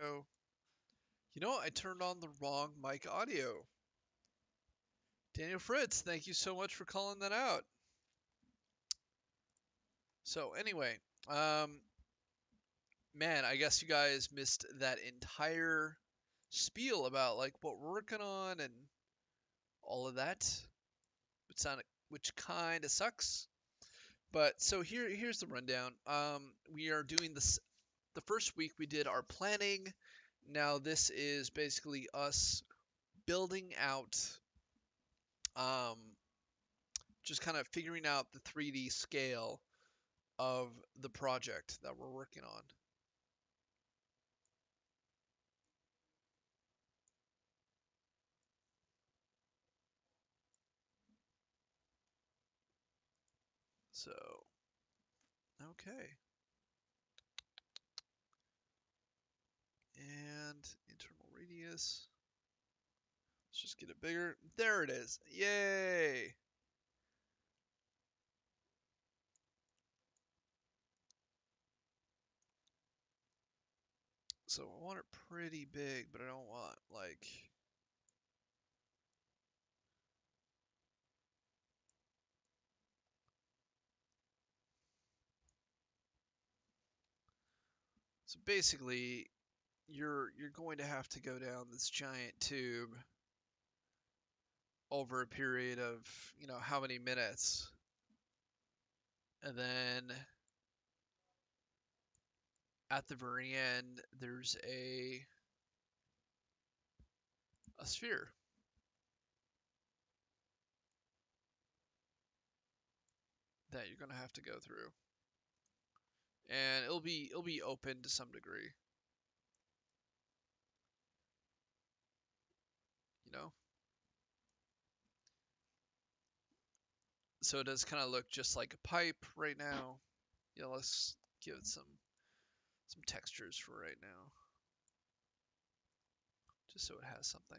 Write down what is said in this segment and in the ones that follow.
Oh, you know, I turned on the wrong mic audio. Daniel Fritz, thank you so much for calling that out. So anyway, um, man, I guess you guys missed that entire spiel about like what we're working on and all of that, which kind of sucks. But so here's the rundown. We are doing this. The first week we did our planning. Now this is basically us building out um, just kind of figuring out the 3D scale of the project that we're working on. So, okay. And internal radius. Let's just get it bigger. There it is. Yay! So I want it pretty big, but I don't want like. So basically, you're going to have to go down this giant tube over a period of, how many minutes. And then at the very end, there's a sphere that you're going to have to go through. And it'll be open to some degree, you know. So it does kind of look just like a pipe right now. Let's give it some textures for right now, just so it has something.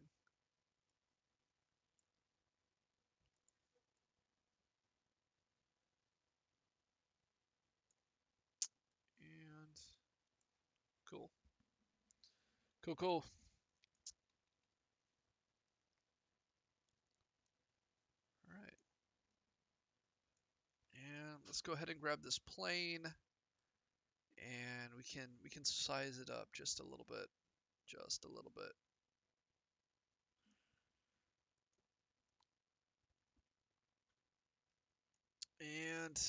And cool, cool, cool. All right, and let's go ahead and grab this plane, and we can size it up just a little bit, just a little bit. And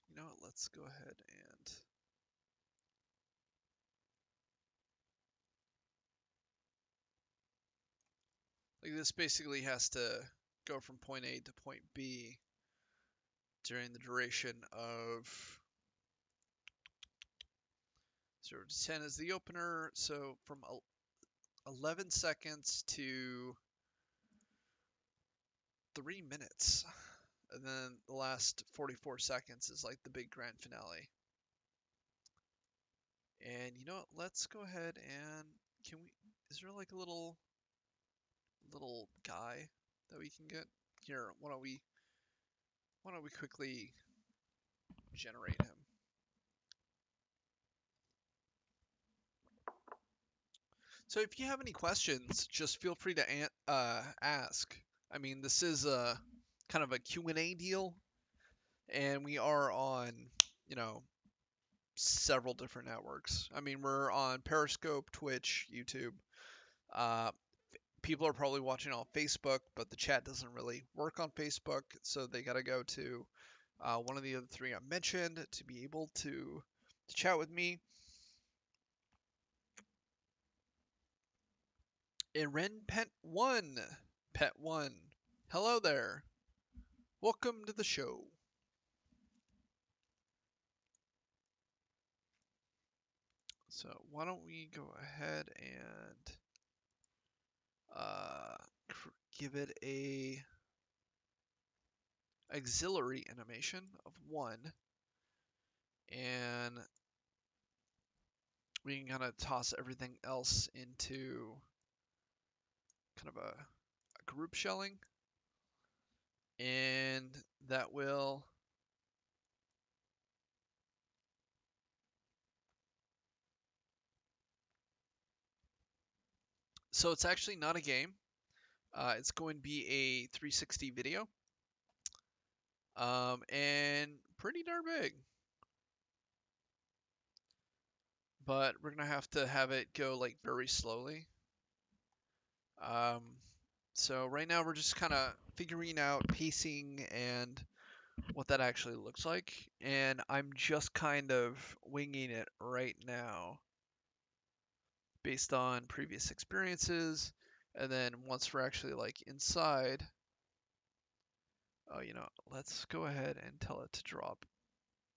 you know what? Let's go ahead and like this basically has to go from point A to point B during the duration of 0 to 10 is the opener. So from 11 seconds to 3 minutes. And then the last 44 seconds is like the big grand finale. And you know what? Let's go ahead and can we is there like a little guy that we can get? Here, why don't we quickly generate him? So if you have any questions, just feel free to ask. I mean, this is a kind of a Q&A deal, and we are on, you know, several different networks. I mean, we're on Periscope, Twitch, YouTube. Uh, People are probably watching on Facebook, but the chat doesn't really work on Facebook, so they got to go to one of the other three I mentioned to be able to chat with me. And Pet1, hello there. Welcome to the show. So why don't we go ahead and uh, give it a auxiliary animation of 1, and we can kind of toss everything else into kind of a group shelling, and that will So it's actually not a game. It's going to be a 360 video, and pretty darn big. But we're gonna have it go like very slowly. Um, so right now we're just kind of figuring out pacing and what that actually looks like, and I'm just kind of winging it right now based on previous experiences, and then once we're actually like inside, oh, let's go ahead and tell it to drop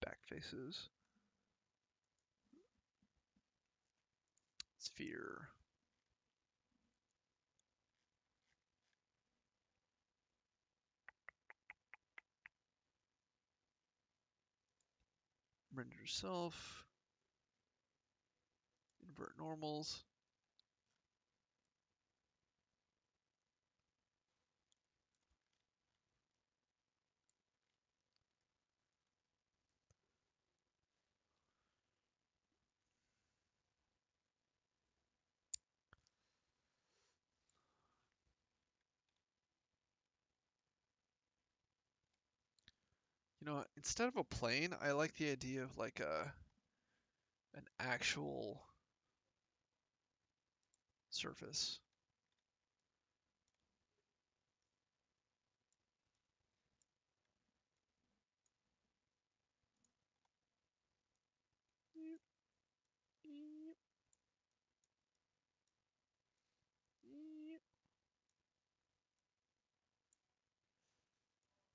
back faces. Sphere. Render self. Invert normals. Instead of a plane, I like the idea of like an actual surface.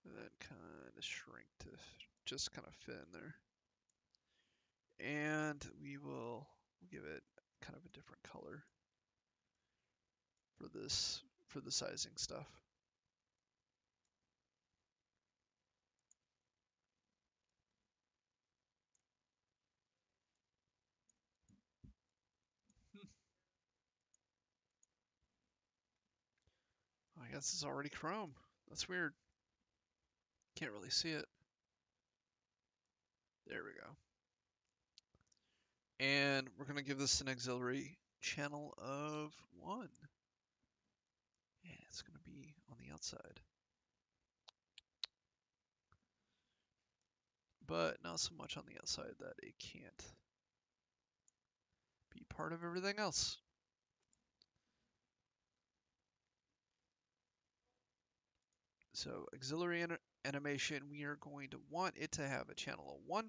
And then kind of shrink to just kind of fit in there. And we'll give it kind of a different color for the sizing stuff. I guess it's already Chrome. That's weird. Can't really see it. There we go. And we're going to give this an auxiliary channel of 1. And it's going to be on the outside. But not so much on the outside that it can't be part of everything else. So auxiliary animation, we are going to want it to have a channel of 1.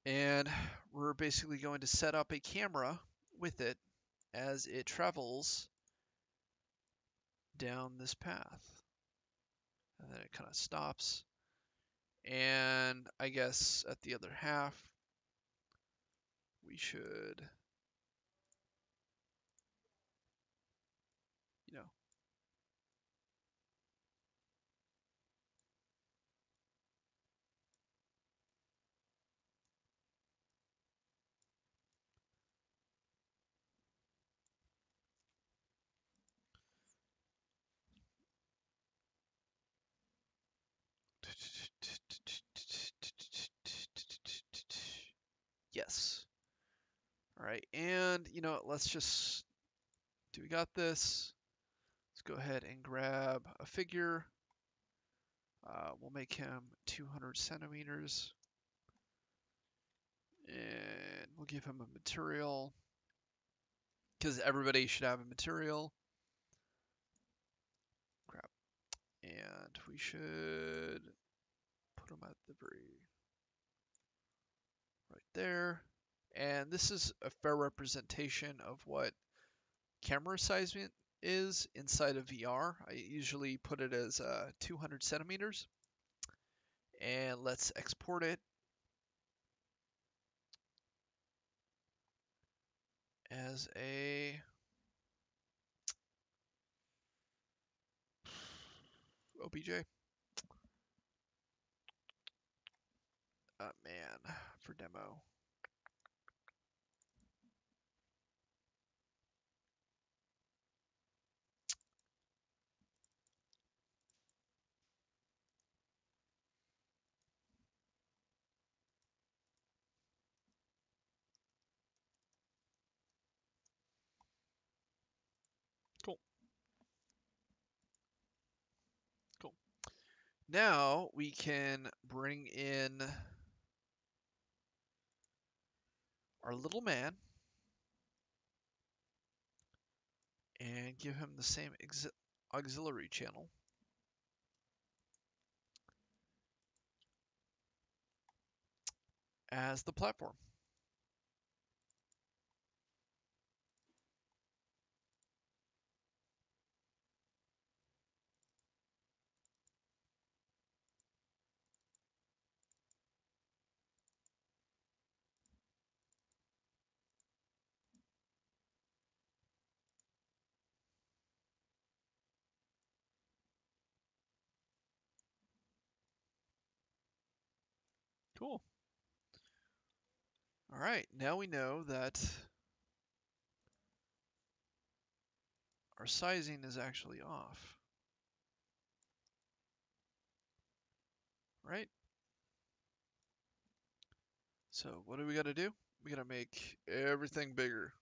And we're basically going to set up a camera with it as it travels down this path. And then it kind of stops. And I guess at the other half, we should, you know, yes. All right, and let's just, do we got this? Let's go ahead and grab a figure. We'll make him 200 centimeters. And we'll give him a material, because everybody should have a material. Crap. And we should put him at the very right there. And this is a fair representation of what camera size is inside of VR. I usually put it as 200 centimeters. And let's export it as a OBJ. Man, for demo. Now we can bring in our little man and give him the same auxiliary channel. As the platform. Cool. All right, now we know that our sizing is actually off. Right? So what do we got to do? We got to make everything bigger.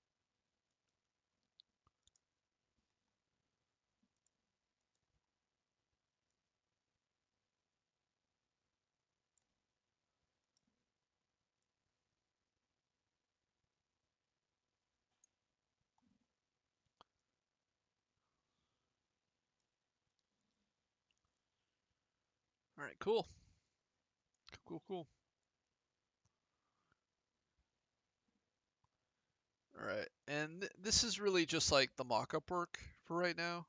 All right, cool. Cool. All right, and this is really just like the mock-up work for right now.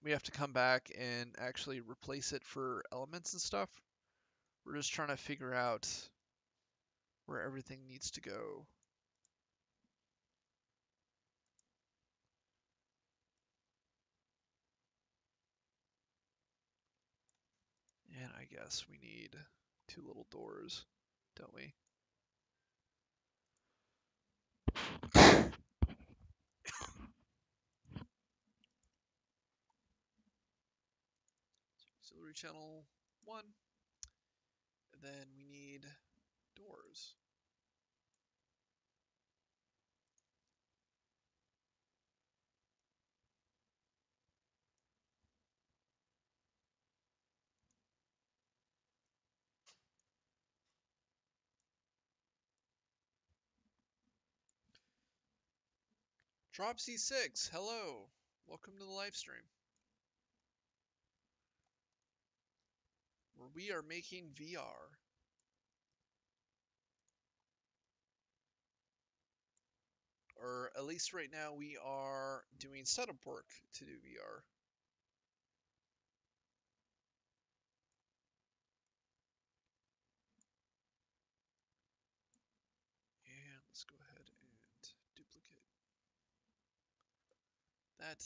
We have to come back and actually replace it for elements and stuff. We're just trying to figure out where everything needs to go. And I guess we need 2 little doors, don't we? Auxiliary channel 1. And then we need doors. Dropsy6, hello. Welcome to the live stream, where we are making VR. Or at least right now we are doing setup work to do VR. And let's go ahead and duplicate that.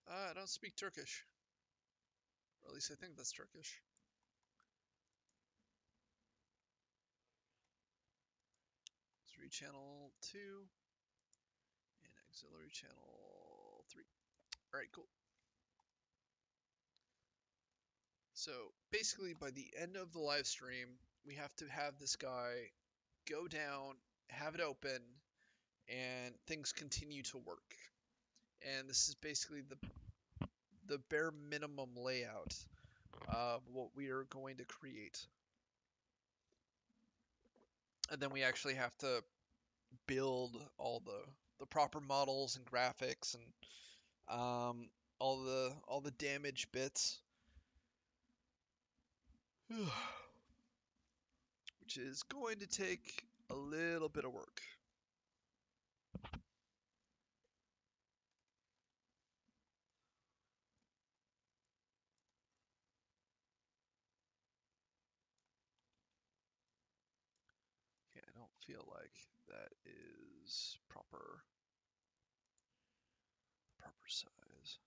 I don't speak Turkish. Or at least I think that's Turkish. Auxiliary channel 2 and auxiliary channel 3. Alright, cool. So basically by the end of the live stream, we have to have this guy go down, have it open, and things continue to work. And this is basically the bare minimum layout of what we are going to create. And then we actually have to build all the proper models and graphics and all the damage bits, which is going to take a little bit of work. Okay, I don't feel like that is proper size.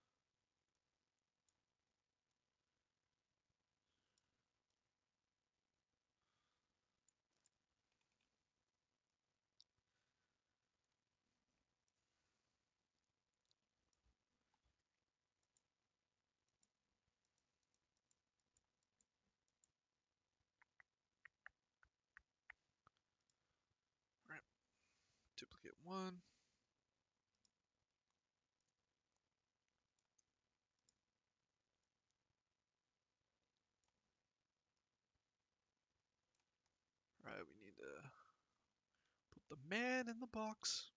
All right, duplicate 1. Man in the box.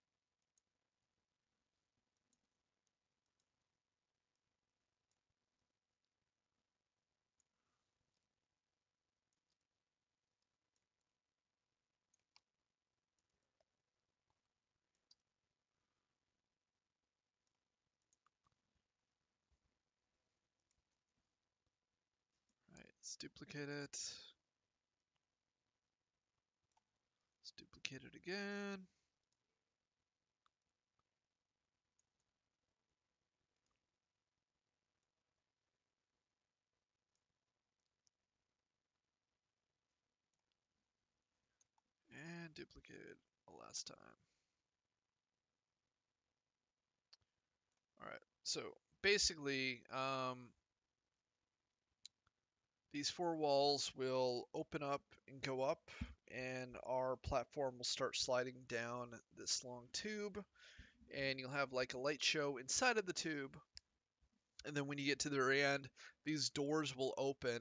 Right, let's duplicate it. Let's duplicate it again. And duplicate it a last time. All right, so basically, these four walls will open up and go up, and our platform will start sliding down this long tube, and you'll have like a light show inside of the tube. And then when you get to the very end, these doors will open,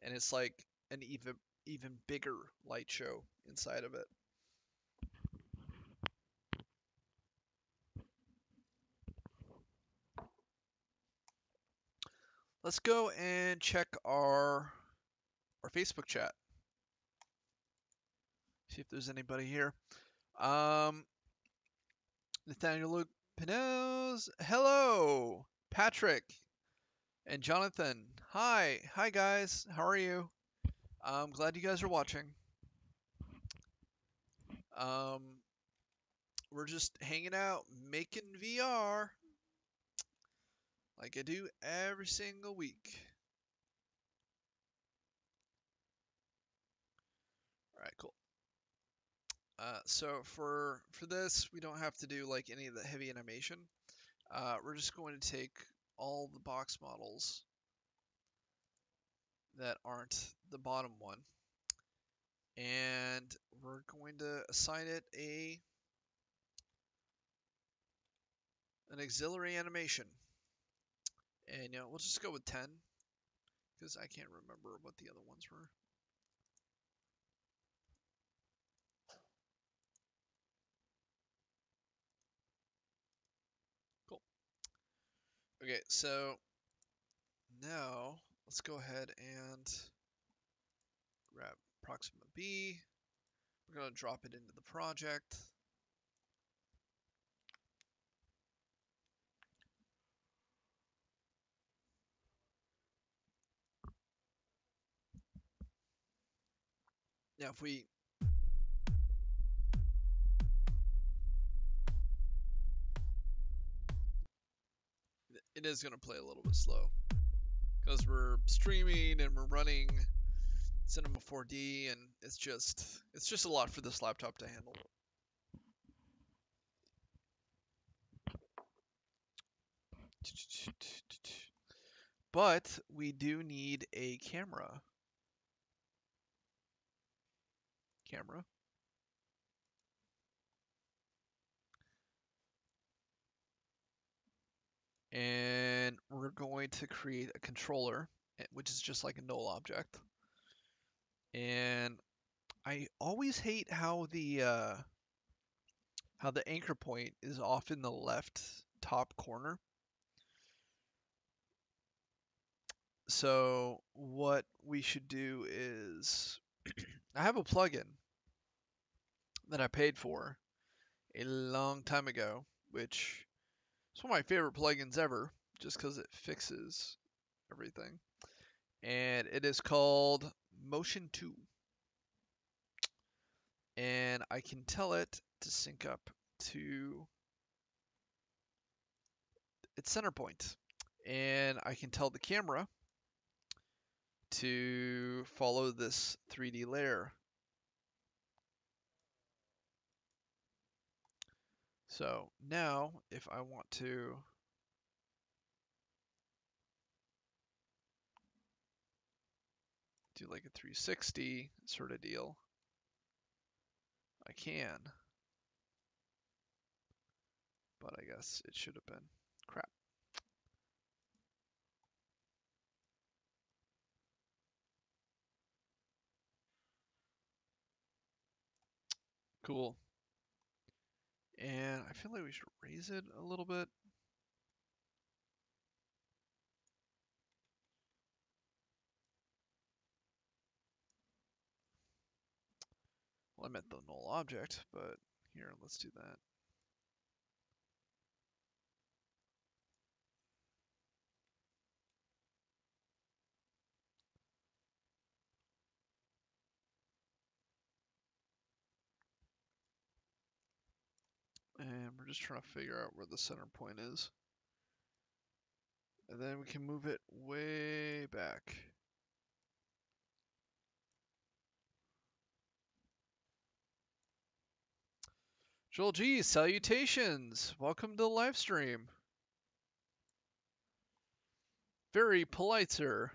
and it's like an even bigger light show inside of it. Let's go and check our Facebook chat. See if there's anybody here. Nathaniel Pinose, hello. Patrick and Jonathan, hi guys. How are you? I'm glad you guys are watching. Um, we're just hanging out, making VR like I do every single week. All right, cool. So for this, we don't have to do like any of the heavy animation. We're just going to take all the box models that aren't the bottom one, and we're going to assign it an auxiliary animation. And we'll just go with 10 because I can't remember what the other ones were. Cool. Okay, so now let's go ahead and grab Proxima B. We're going to drop it into the project. Now, if we it is going to play a little bit slow because we're streaming and we're running Cinema 4D, and it's just a lot for this laptop to handle. But we do need a camera. And we're going to create a controller, which is just like a null object. And I always hate how the anchor point is off in the left top corner. So what we should do is I have a plugin that I paid for a long time ago, which is one of my favorite plugins ever, just because it fixes everything. And it is called Motion 2. And I can tell it to sync up to its center point. And I can tell the camera to follow this 3D layer. So now if I want to do like a 360 sort of deal, I can. But I guess it should have been. Crap. Cool. And I feel like we should raise it a little bit. Well, I meant the null object, but here, let's do that. And we're just trying to figure out where the center point is. And then we can move it way back. Joel G, salutations! Welcome to the live stream. Very polite, sir.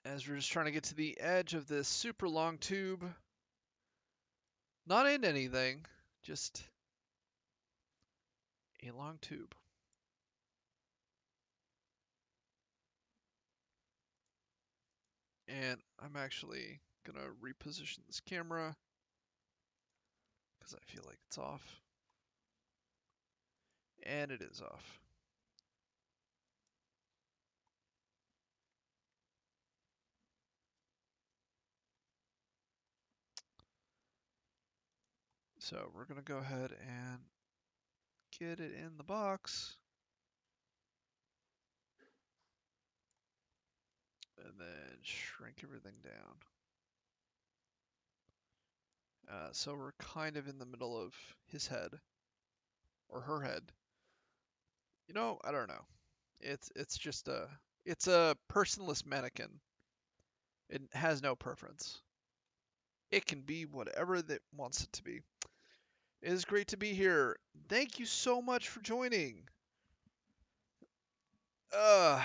As we're just trying to get to the edge of this super long tube. Not in anything, just a long tube. And I'm actually gonna reposition this camera because I feel like it's off. And it is off. So we're gonna go ahead and get it in the box. And then shrink everything down. So we're kind of in the middle of his head. Or her head. You know, I don't know. It's just it's a personless mannequin. It has no preference. It can be whatever it wants it to be. It is great to be here. Thank you so much for joining. Uh,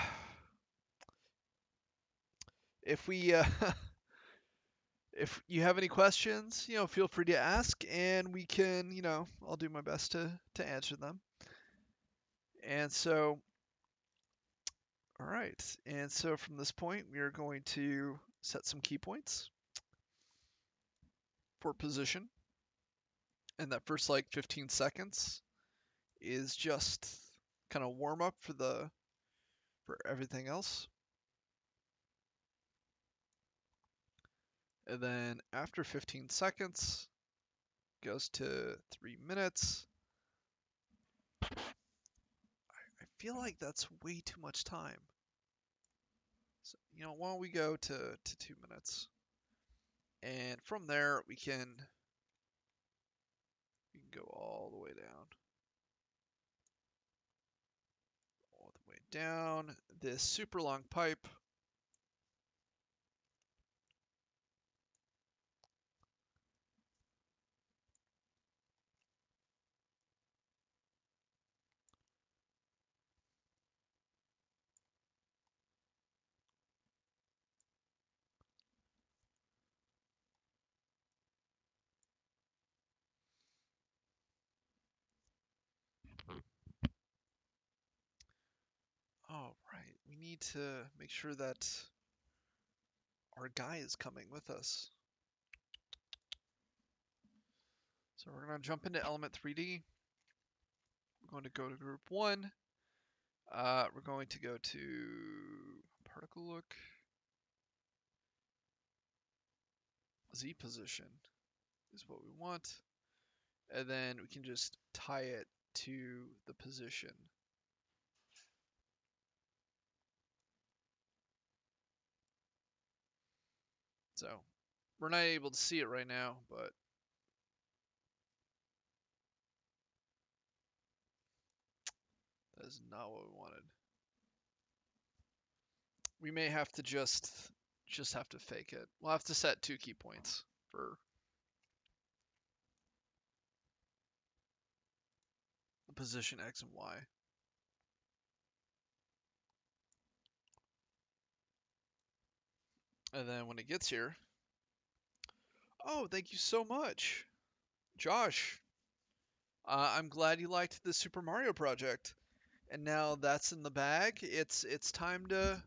if we if you have any questions, feel free to ask, and we can, I'll do my best to answer them. And so, all right. And so from this point, we are going to set some key points for position. And that first like 15 seconds is just kind of warm up for everything else. And then after 15 seconds, goes to 3 minutes. I feel like that's way too much time. So, why don't we go to 2 minutes? And from there, we can go all the way down. All the way down this super long pipe. Oh, right. We need to make sure that our guy is coming with us. So we're going to jump into Element 3D. We're going to go to Group 1. We're going to go to Particle Look. Z position is what we want. And then we can just tie it to the position. So we're not able to see it right now, but that is not what we wanted. We may have to just have to fake it. We'll have to set 2 key points for the position X and Y. And then when it gets here, oh, thank you so much, Josh. I'm glad you liked the Super Mario project. And now that's in the bag. It's time to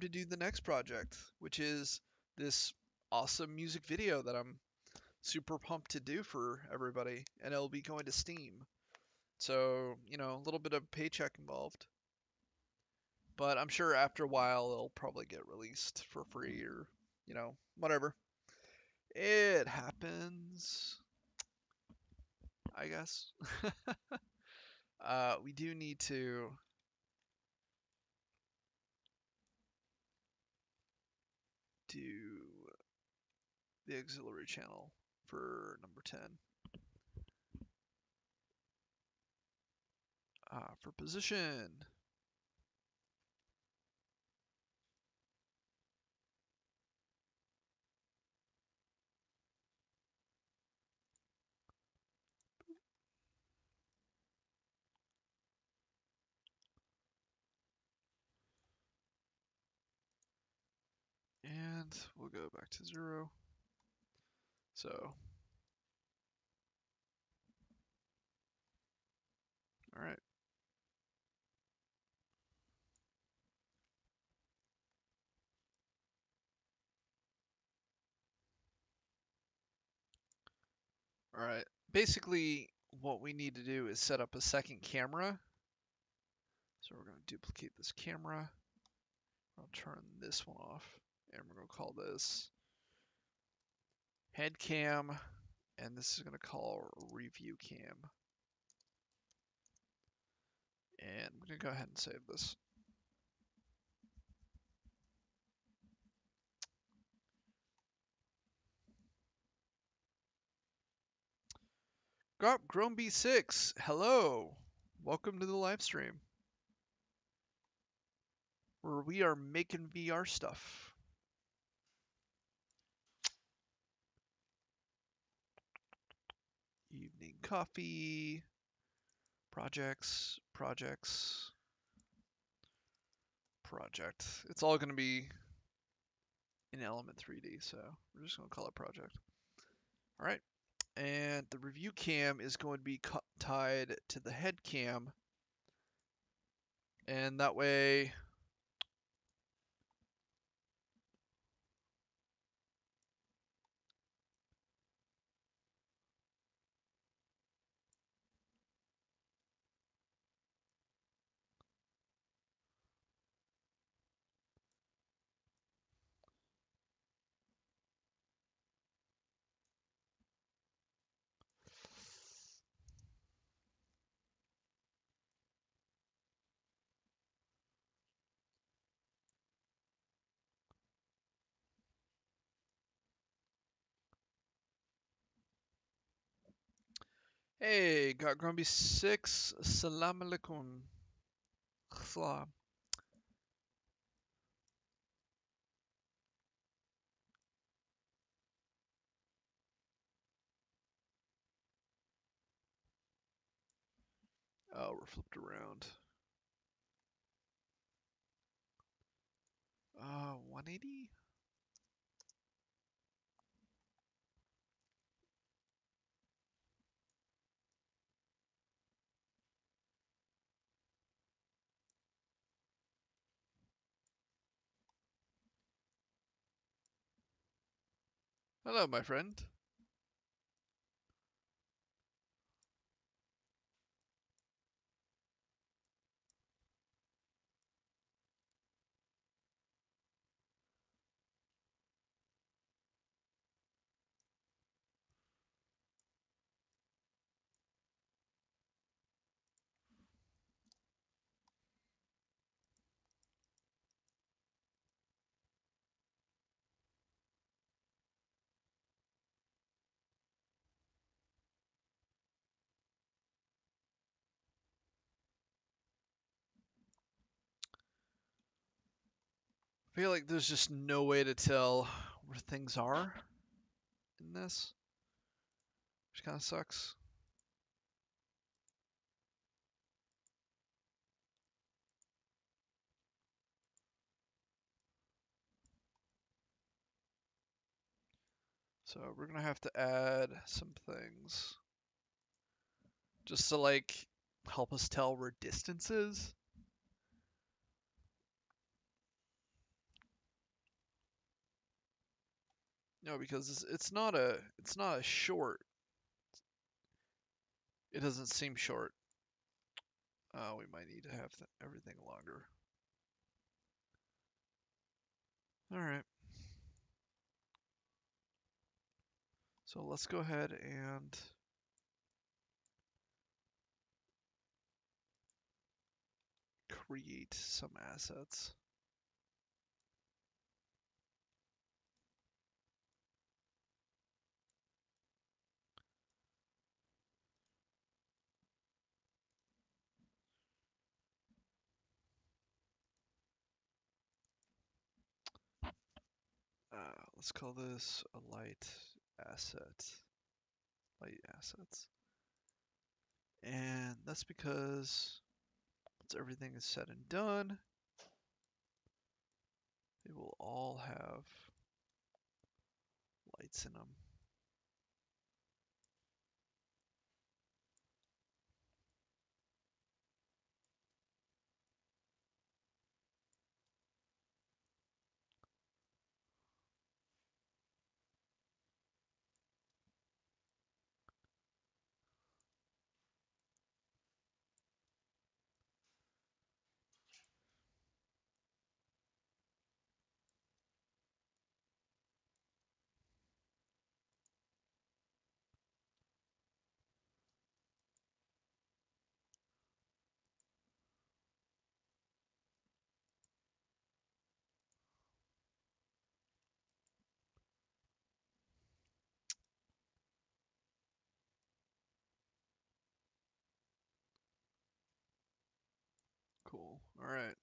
do the next project, which is this awesome music video that I'm super pumped to do for everybody, and it'll be going to Steam. So, a little bit of paycheck involved. But I'm sure after a while it'll probably get released for free or, whatever. It happens, I guess. We do need to do the auxiliary channel for number 10. For position. And we'll go back to 0. So, all right. All right. Basically, what we need to do is set up a second camera. So we're going to duplicate this camera. I'll turn this one off. And we're going to call this head cam. And this is going to call review cam. And we're going to go ahead and save this. Gromby6, hello. Welcome to the live stream, where we are making VR stuff. Evening coffee, project. It's all going to be in Element 3D, so we're just going to call it project. All right, and the review cam is going to be tied to the head cam, and that way hey, got Grumpy6, Assalamu alaikum. Salam. Oh, we're flipped around. 180? Hello, my friend. I feel like there's just no way to tell where things are in this, which kind of sucks. So we're gonna have to add some things just to like help us tell where distance is. No, because it's not a short. It doesn't seem short. We might need to have everything longer. All right. So let's go ahead and create some assets. Let's call this a asset. Light assets. And that's because once everything is said and done, they will all have lights in them. Cool. All right.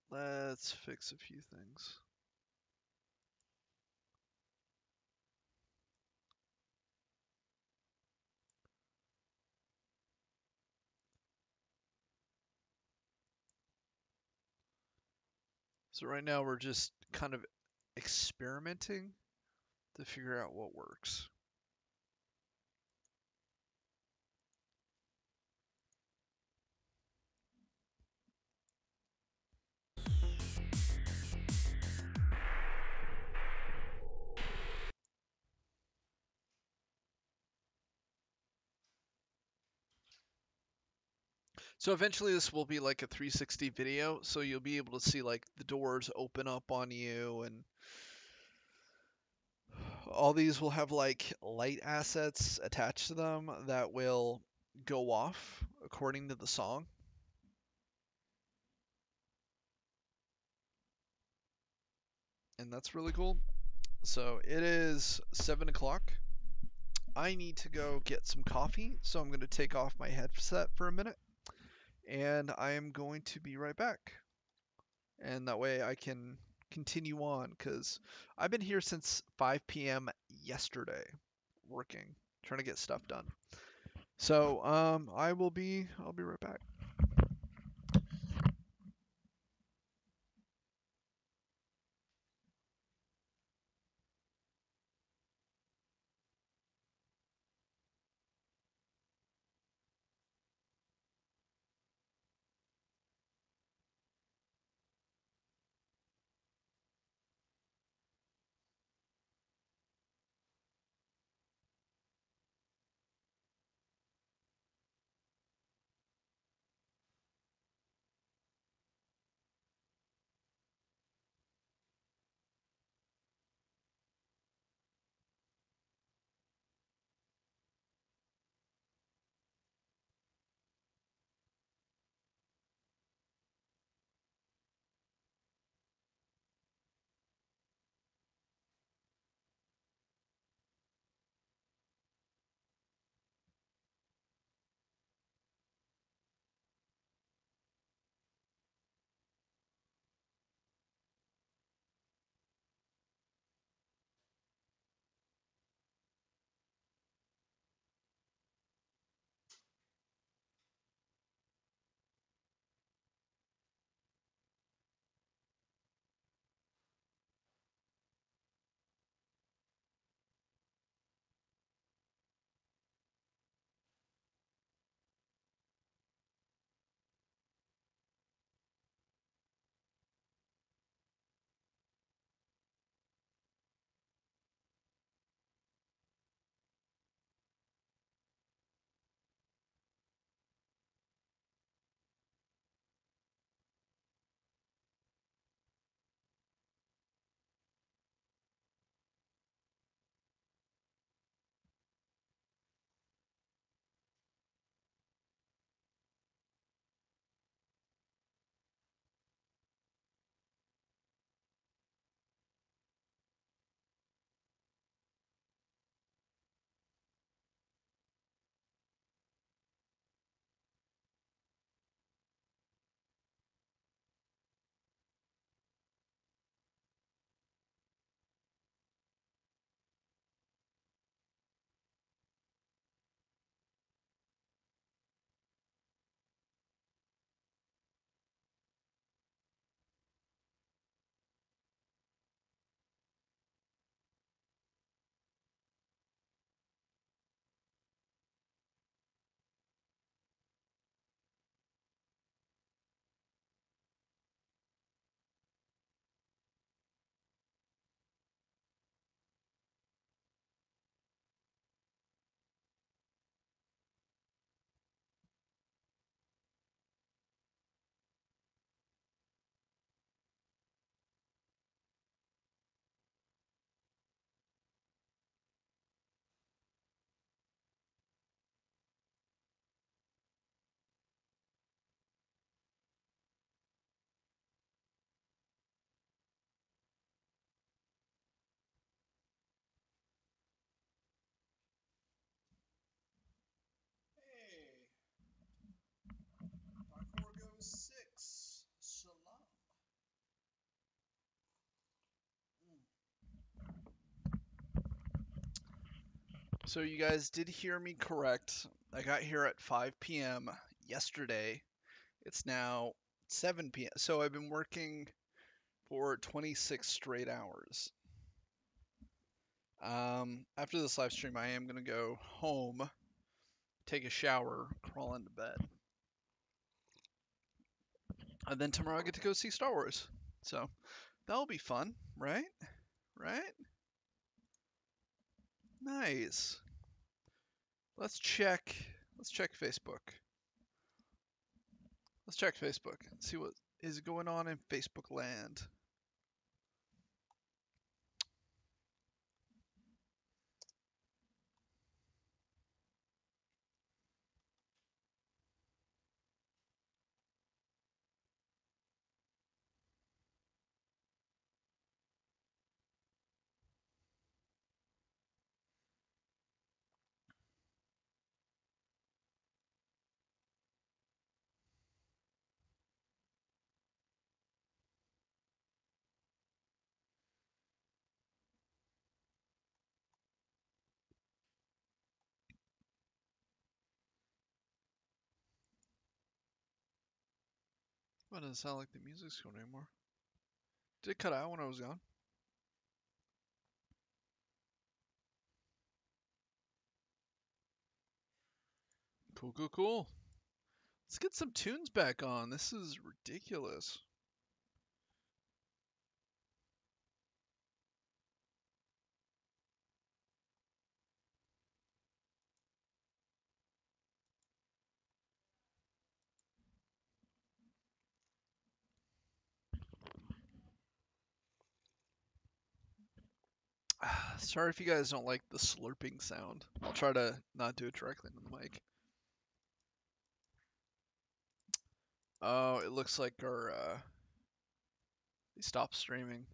Let's fix a few things. So right now we're just kind of experimenting to figure out what works. So eventually this will be like a 360 video, so you'll be able to see like the doors open up on you, and all these will have like light assets attached to them that will go off according to the song. And that's really cool. So it is 7 o'clock. I need to go get some coffee, so I'm going to take off my headset for a minute, and I am going to be right back. And that way I can continue on, because I've been here since 5 p.m. yesterday working, trying to get stuff done. So I'll be right back. So you guys did hear me correct. I got here at 5 p.m. yesterday. It's now 7 p.m. So I've been working for 26 straight hours. After this live stream, I am gonna go home, take a shower, crawl into bed, and then tomorrow I get to go see Star Wars. So that'll be fun, right? Right? Nice. Let's check. Let's check Facebook. Let's check Facebook and see what is going on in Facebook land. Well, it doesn't sound like the music's going anymore. Did it cut out when I was gone? Cool, cool, cool. Let's get some tunes back on. This is ridiculous. Sorry if you guys don't like the slurping sound. I'll try to not do it directly into the mic. Oh, it looks like our they stopped streaming.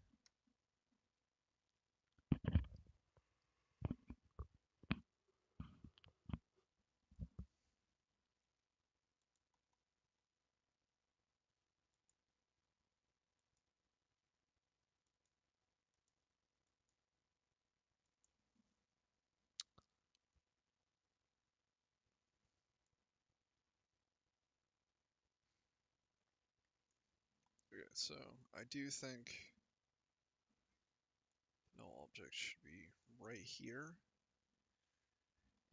Okay, so I do think null object should be right here,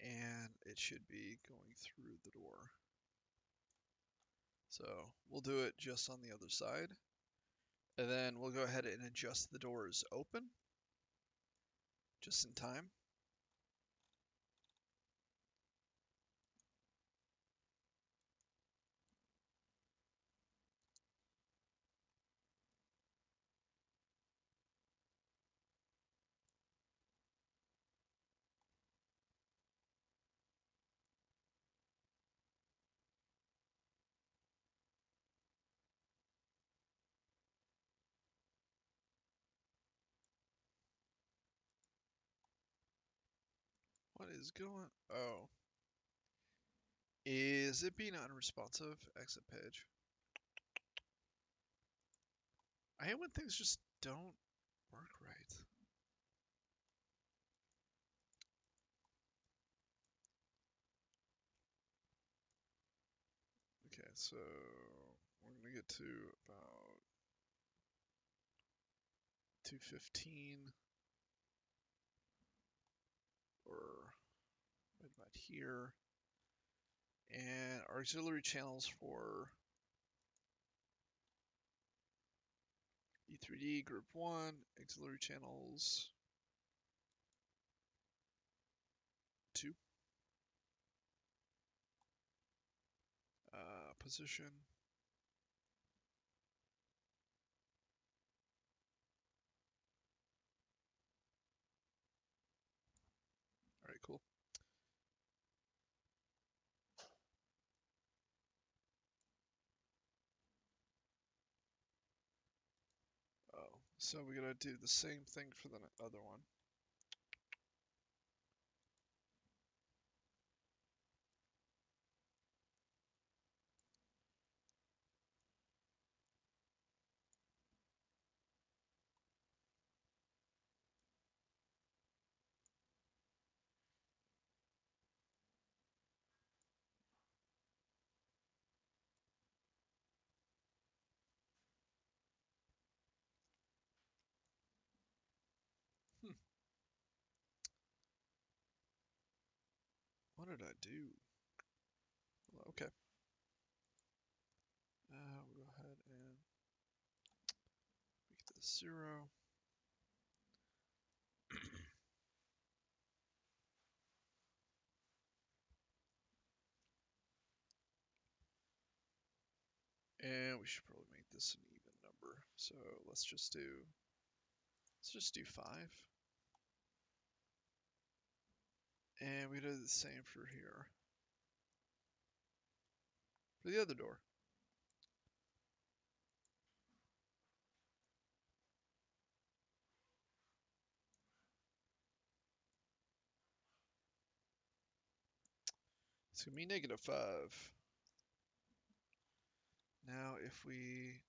and it should be going through the door. So we'll do it just on the other side, and then we'll go ahead and adjust the doors open, just in time. What is going? Oh, is it being unresponsive? Exit page. I hate when things just don't work right. Okay, so we're gonna get to about 215 or right about here. And our auxiliary channels for E3D group 1, auxiliary channels 2, position. Alright, cool. Oh, so we gotta do the same thing for the other one. What did I do? Okay. We'll go ahead and make this 0. And we should probably make this an even number. So let's just do 5. And we do the same for here. For the other door. It's gonna be -5. Now if we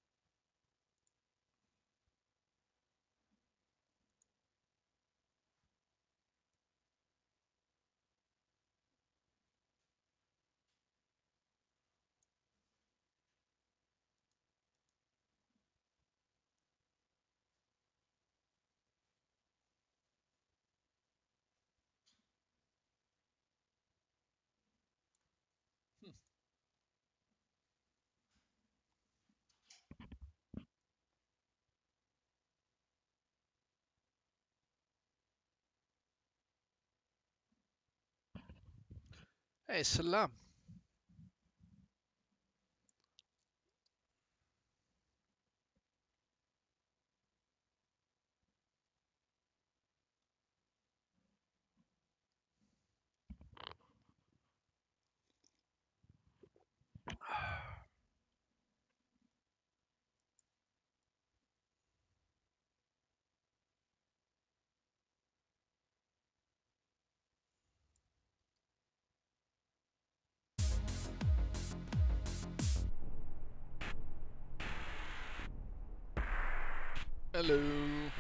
Hey, salam. Hello.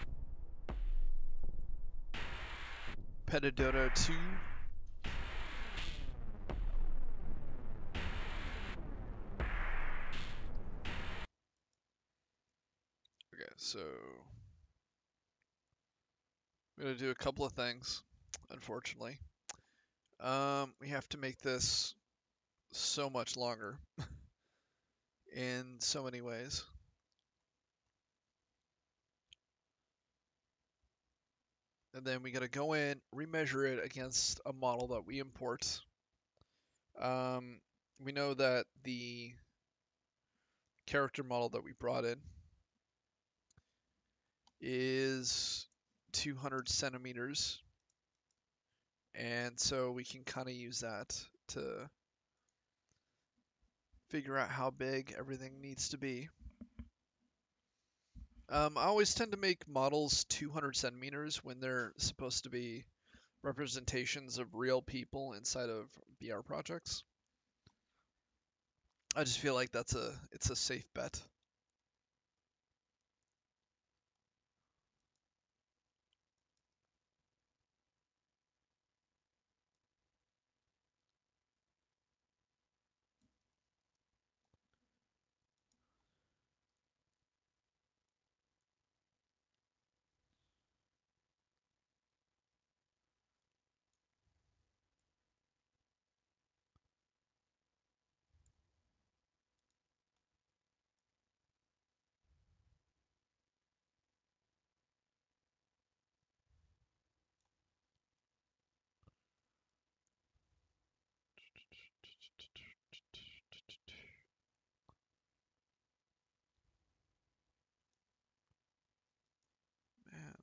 Petadoro 2. Okay, so I'm gonna do a couple of things, unfortunately. We have to make this so much longer in so many ways. And then we gotta go in, remeasure it against a model that we import. We know that the character model that we brought in is 200 centimeters. And so we can kind of use that to figure out how big everything needs to be. I always tend to make models 200 centimeters when they're supposed to be representations of real people inside of VR projects. I just feel like it's a safe bet. Man.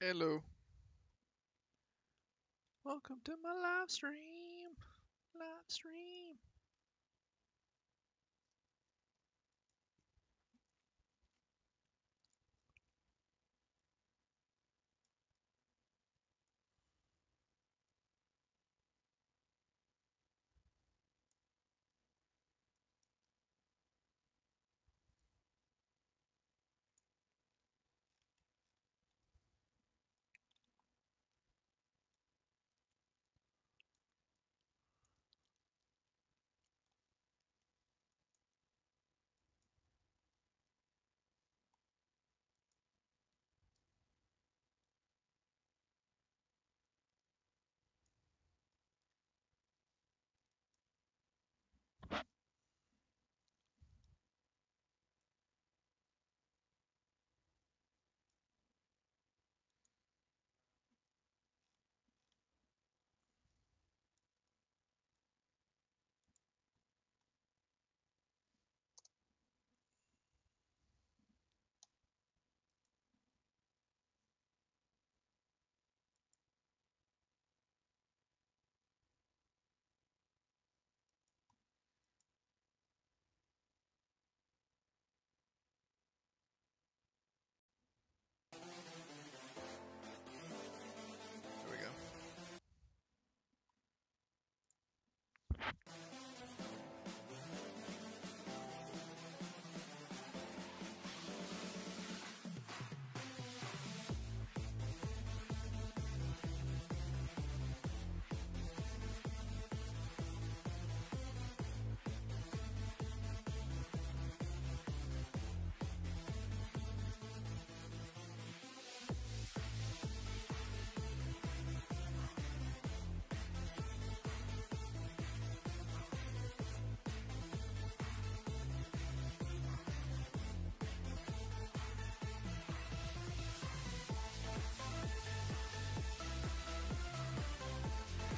Hello. Welcome to my live stream. Live stream.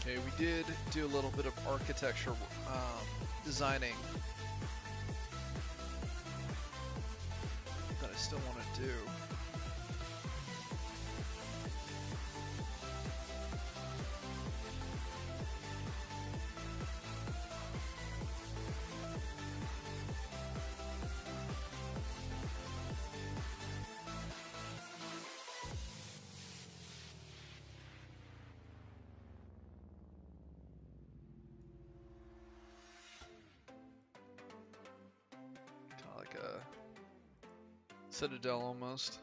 Okay, we did do a little bit of architecture designing that I still want to do. Like a citadel almost.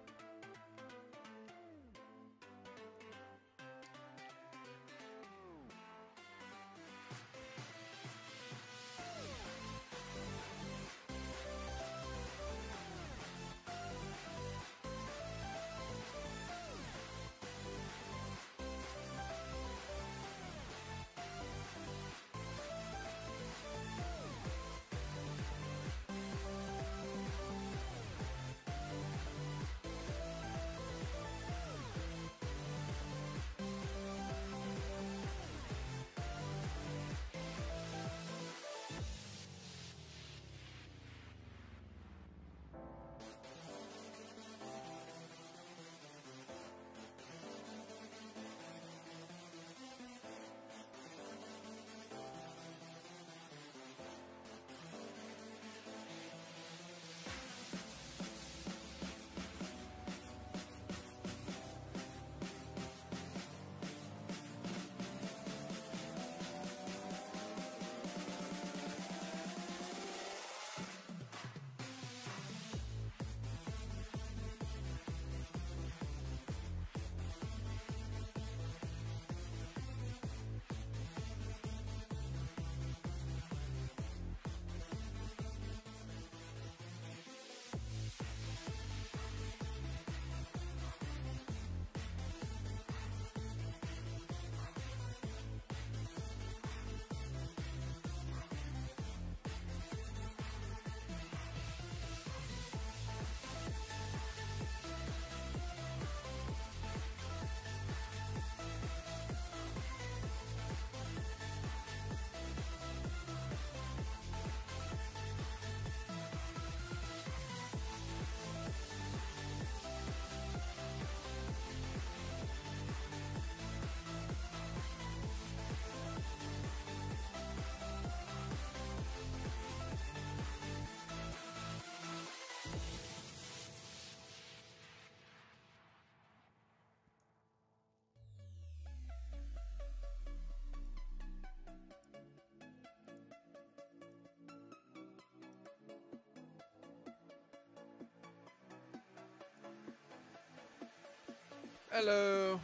Hello.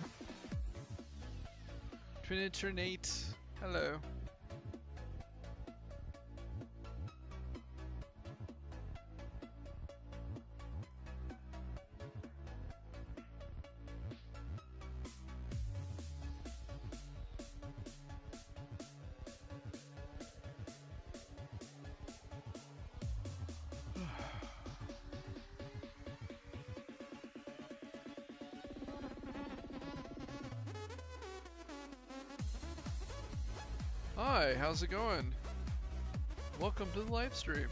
Trinitrinate. Hello. Hi, how's it going? Welcome to the live stream.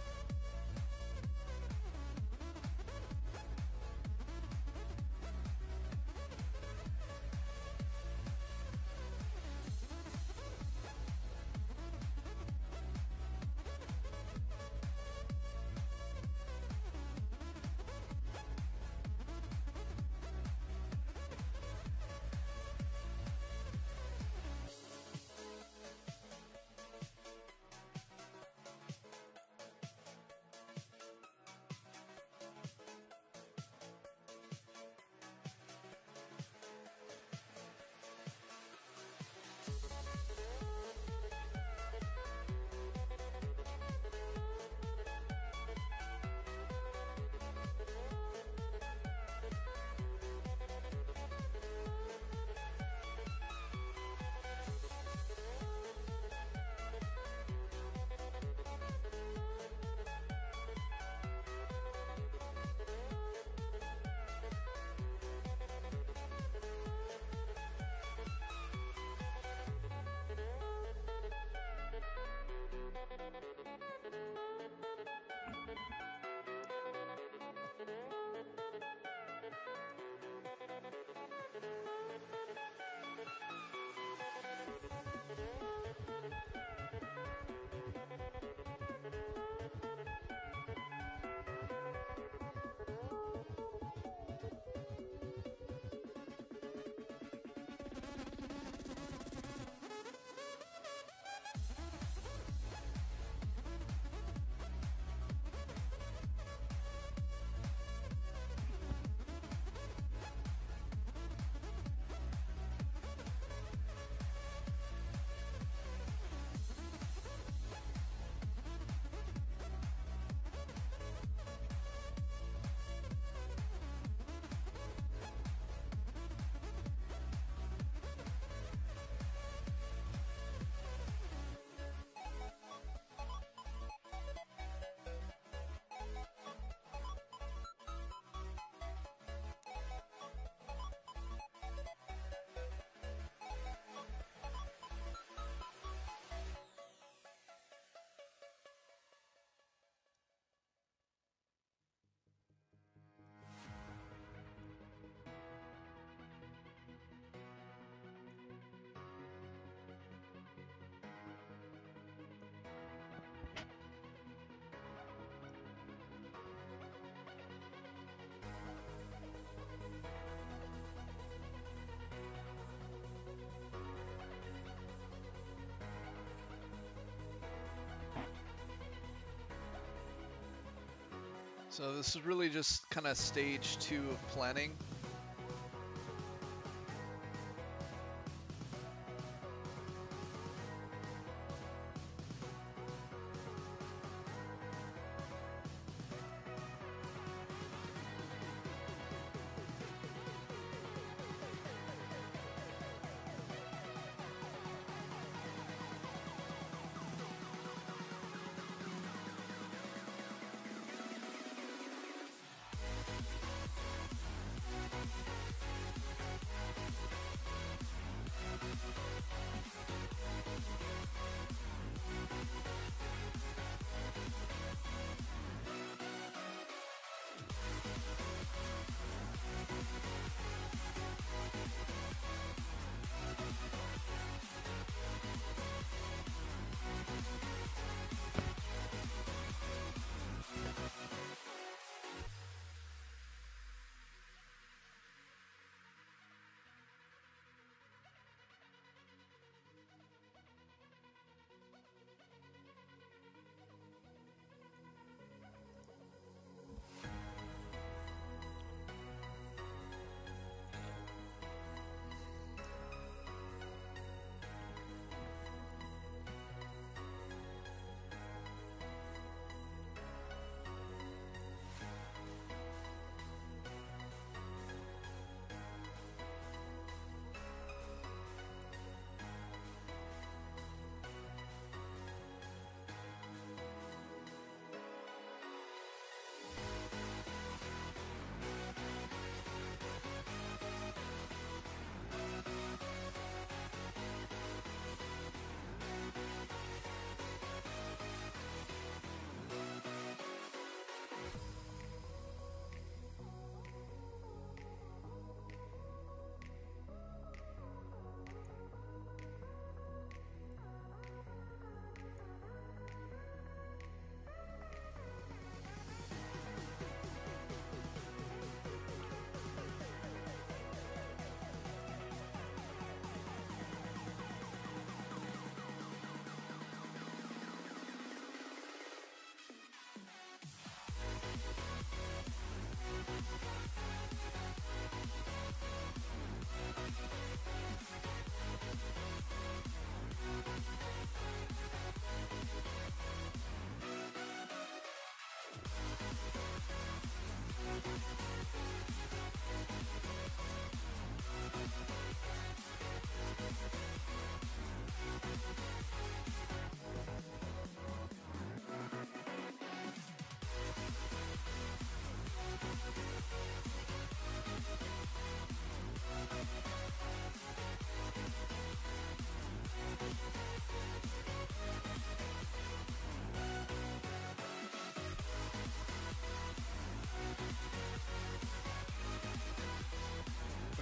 So this is really just kind of stage 2 of planning.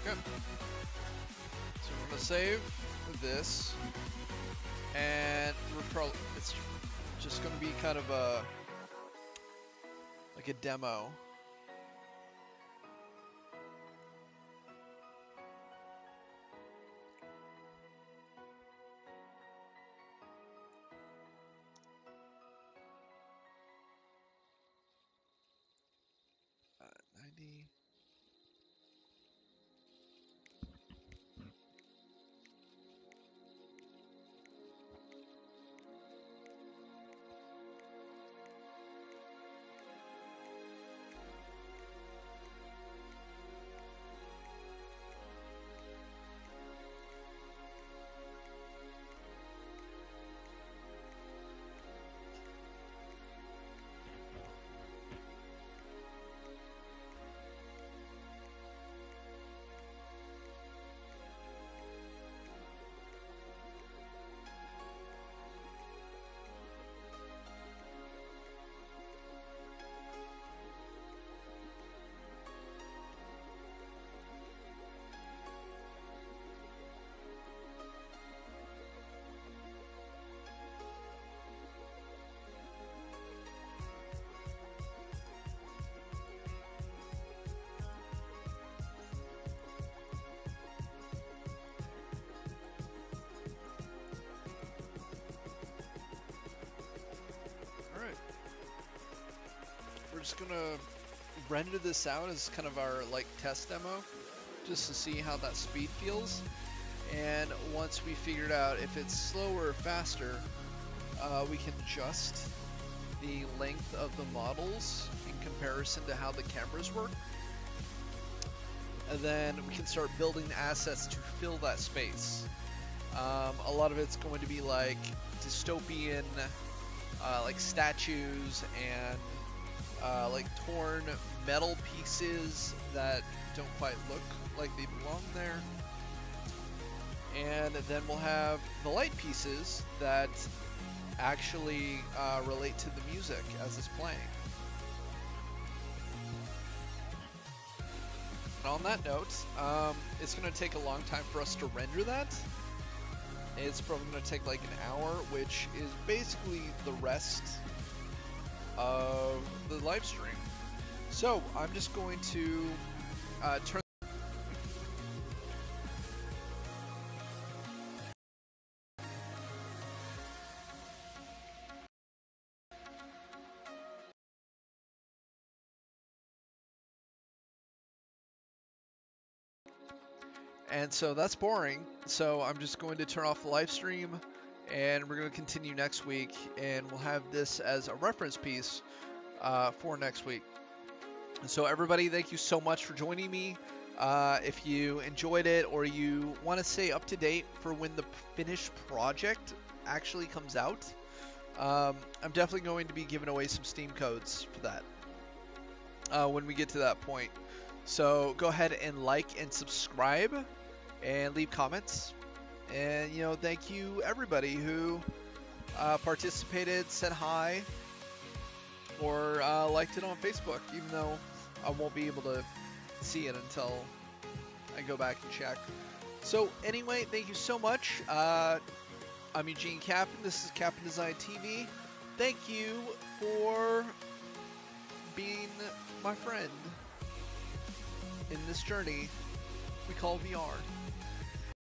Okay. So we're gonna save this, and it's just gonna be kind of like a demo. Uh, 90. just gonna render this out as kind of our like test demo, just to see how that speed feels. And once we figured out if it's slower or faster, we can adjust the length of the models in comparison to how the cameras work. And then we can start building assets to fill that space. A lot of it's going to be like dystopian, like statues and like torn metal pieces that don't quite look like they belong there. And then we'll have the light pieces that actually relate to the music as it's playing. And on that note, it's going to take a long time for us to render that. It's probably going to take like an hour, which is basically the rest of the live stream. So I'm just going to turn. And so that's boring. So I'm just going to turn off the live stream, and we're going to continue next week, and we'll have this as a reference piece for next week. So everybody, thank you so much for joining me. If you enjoyed it, or you want to stay up to date for when the finished project actually comes out, I'm definitely going to be giving away some Steam codes for that when we get to that point. So go ahead and like and subscribe and leave comments. And, you know, thank you everybody who participated, said hi, or liked it on Facebook, even though I won't be able to see it until I go back and check. So anyway, thank you so much. I'm Eugene Capon. This is CaponDesign TV. Thank you for being my friend in this journey we call VR.